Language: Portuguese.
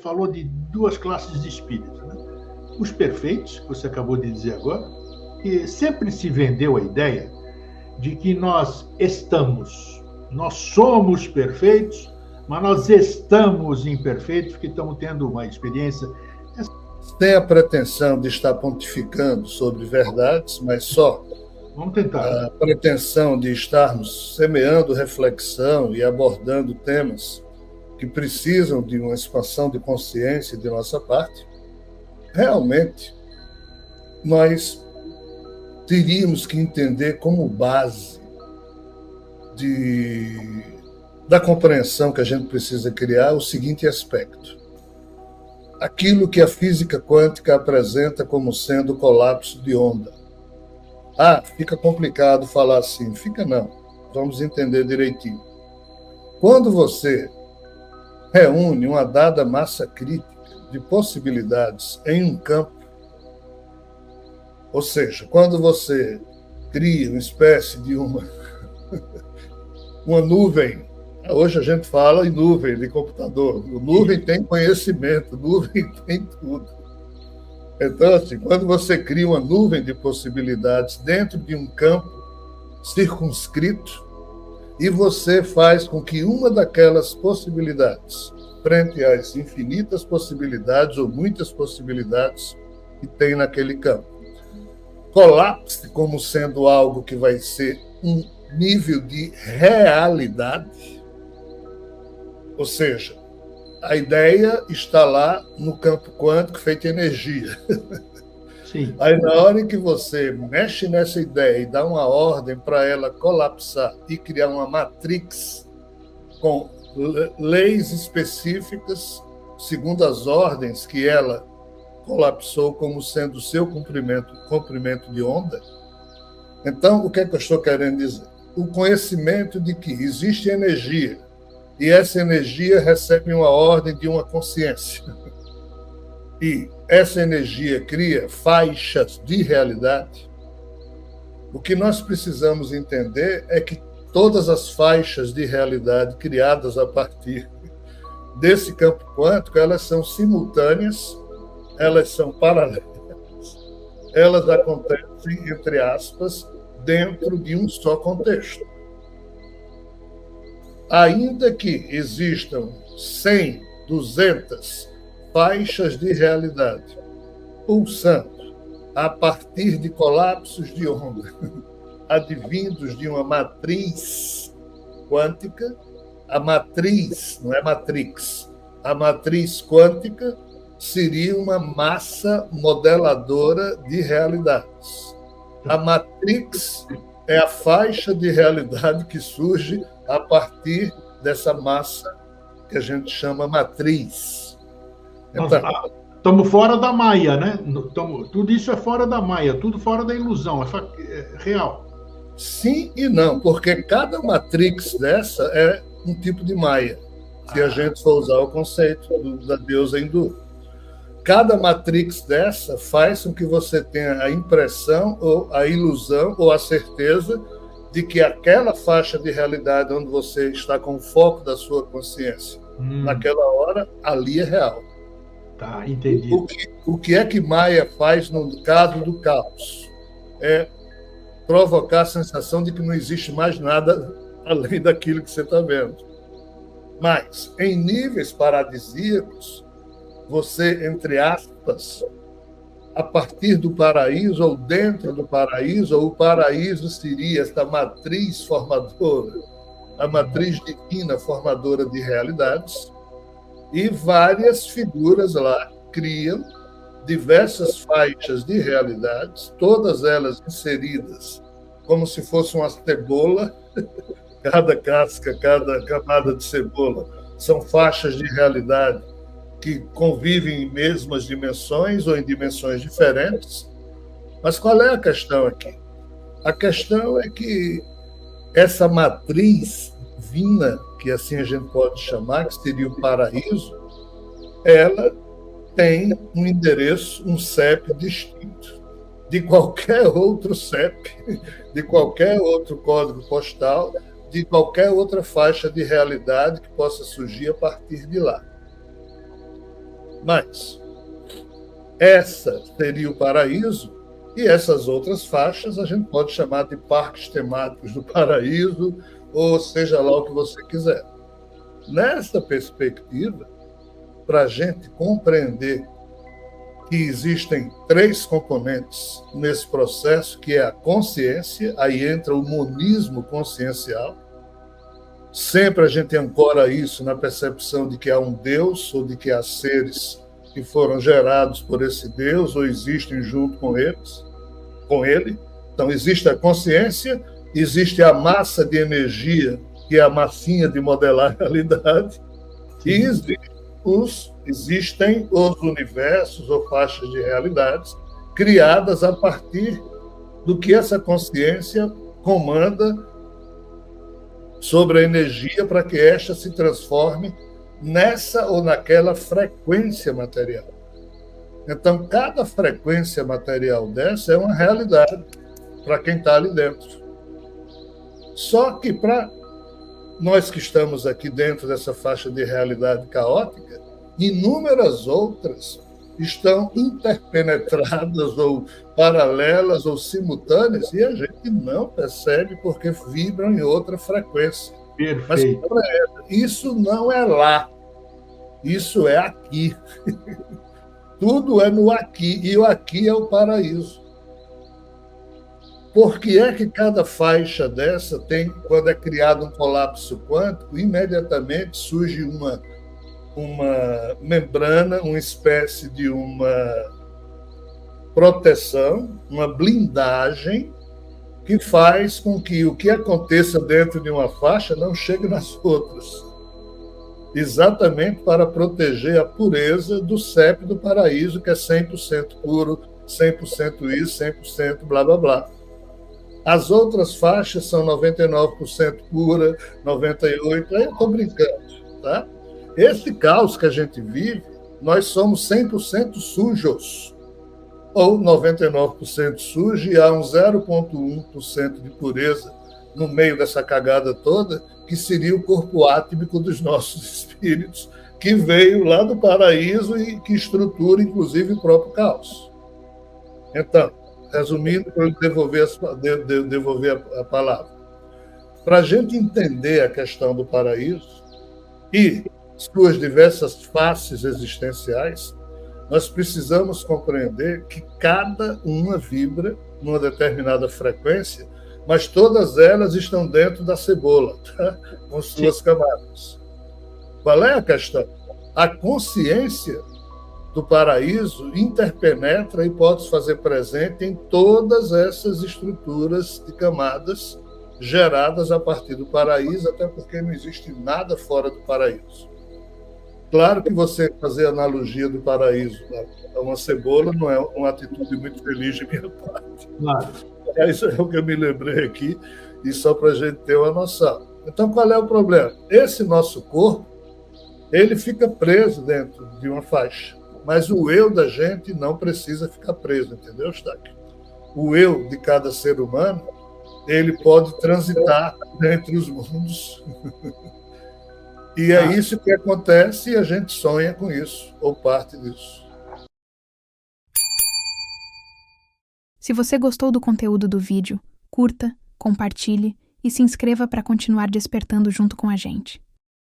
falou de duas classes de espíritos, né? Os perfeitos, que você acabou de dizer agora, que sempre se vendeu a ideia de que nós somos perfeitos, mas nós estamos imperfeitos, porque estamos tendo uma experiência. Sem a pretensão de estar pontificando sobre verdades, mas só vamos tentar. A pretensão de estarmos semeando reflexão e abordando temas que precisam de uma expansão de consciência de nossa parte, realmente nós teríamos que entender como base da compreensão que a gente precisa criar o seguinte aspecto: aquilo que a física quântica apresenta como sendo o colapso de onda. Fica complicado falar assim. Fica não. Vamos entender direitinho. Quando você reúne uma dada massa crítica de possibilidades em um campo, ou seja, quando você cria uma espécie de uma nuvem. Hoje a gente fala em nuvem de computador. O nuvem tem conhecimento, nuvem tem tudo. Então, assim, quando você cria uma nuvem de possibilidades dentro de um campo circunscrito e você faz com que uma daquelas possibilidades, frente às infinitas possibilidades ou muitas possibilidades que tem naquele campo, colapse como sendo algo que vai ser um nível de realidade, ou seja, a ideia está lá no campo quântico feita energia. Sim. Aí, na hora em que você mexe nessa ideia e dá uma ordem para ela colapsar e criar uma matrix com leis específicas, segundo as ordens que ela colapsou como sendo o seu comprimento de onda, então, o que é que eu estou querendo dizer? O conhecimento de que existe energia, e essa energia recebe uma ordem de uma consciência. E essa energia cria faixas de realidade. O que nós precisamos entender é que todas as faixas de realidade criadas a partir desse campo quântico, elas são simultâneas, elas são paralelas, elas acontecem, entre aspas, dentro de um só contexto. Ainda que existam 100, 200 faixas de realidade pulsando a partir de colapsos de onda, advindos de uma matriz quântica, a matriz, não é matrix, a matriz quântica seria uma massa modeladora de realidades. A matrix é a faixa de realidade que surge a partir dessa massa que a gente chama matriz. Então, estamos fora da Maia, né? Tudo isso é fora da Maia, tudo fora da ilusão, é real. Sim e não, porque cada matrix dessa é um tipo de Maia, se a gente for usar o conceito da deusa hindu. Cada matrix dessa faz com que você tenha a impressão, ou a ilusão, ou a certeza de que aquela faixa de realidade onde você está com o foco da sua consciência, naquela hora, ali é real. Tá, entendi. O que é que Maia faz no caso do caos? É provocar a sensação de que não existe mais nada além daquilo que você está vendo. Mas, em níveis paradisíacos, você, entre aspas, a partir do paraíso ou dentro do paraíso, ou o paraíso seria esta matriz formadora, a matriz divina formadora de realidades, e várias figuras lá criam diversas faixas de realidades, todas elas inseridas como se fosse uma cebola, cada casca, cada camada de cebola, são faixas de realidade que convivem em mesmas dimensões ou em dimensões diferentes. Mas qual é a questão aqui? A questão é que essa matriz divina, que assim a gente pode chamar, que seria o paraíso, ela tem um endereço, um CEP distinto de qualquer outro CEP, de qualquer outro código postal, de qualquer outra faixa de realidade que possa surgir a partir de lá. Mas essa seria o paraíso, e essas outras faixas a gente pode chamar de parques temáticos do paraíso, ou seja lá o que você quiser. Nessa perspectiva, para a gente compreender que existem 3 componentes nesse processo, que é a consciência, aí entra o monismo consciencial. Sempre a gente ancora isso na percepção de que há um Deus, ou de que há seres que foram gerados por esse Deus, ou existem junto com ele. Então, existe a consciência, existe a massa de energia, que é a massinha de modelar a realidade, e existem os universos ou faixas de realidades criadas a partir do que essa consciência comanda sobre a energia para que esta se transforme nessa ou naquela frequência material. Então, cada frequência material dessa é uma realidade para quem está ali dentro. Só que para nós que estamos aqui dentro dessa faixa de realidade caótica, inúmeras outras estão interpenetradas ou paralelas ou simultâneas e a gente não percebe porque vibram em outra frequência. Perfeito. Mas isso não é lá, isso é aqui. Tudo é no aqui, e o aqui é o paraíso. Por que é que cada faixa dessa tem, quando é criado um colapso quântico, imediatamente surge uma membrana, uma espécie de uma proteção, uma blindagem, que faz com que o que aconteça dentro de uma faixa não chegue nas outras. Exatamente para proteger a pureza do CEP do paraíso, que é 100% puro, 100% isso, 100% blá, blá, blá. As outras faixas são 99% pura, 98%, aí eu estou brincando, tá? Esse caos que a gente vive, nós somos 100% sujos, ou 99% sujo, e há um 0,1% de pureza no meio dessa cagada toda, que seria o corpo átmico dos nossos espíritos, que veio lá do paraíso e que estrutura, inclusive, o próprio caos. Então, resumindo, para eu devolver a palavra. Para a gente entender a questão do paraíso e suas diversas faces existenciais, nós precisamos compreender que cada uma vibra numa determinada frequência, mas todas elas estão dentro da cebola, tá? Com suas camadas. Qual é a questão? A consciência do paraíso interpenetra e pode se fazer presente em todas essas estruturas de camadas geradas a partir do paraíso, até porque não existe nada fora do paraíso. Claro que você fazer analogia do paraíso a uma cebola não é uma atitude muito feliz de minha parte. Claro. Isso é o que eu me lembrei aqui, e só para a gente ter uma noção. Então, qual é o problema? Esse nosso corpo, ele fica preso dentro de uma faixa. Mas o eu da gente não precisa ficar preso, entendeu, Eustáquio? O eu de cada ser humano, ele pode transitar entre os mundos. E é isso que acontece e a gente sonha com isso, ou parte disso. Se você gostou do conteúdo do vídeo, curta, compartilhe e se inscreva para continuar despertando junto com a gente.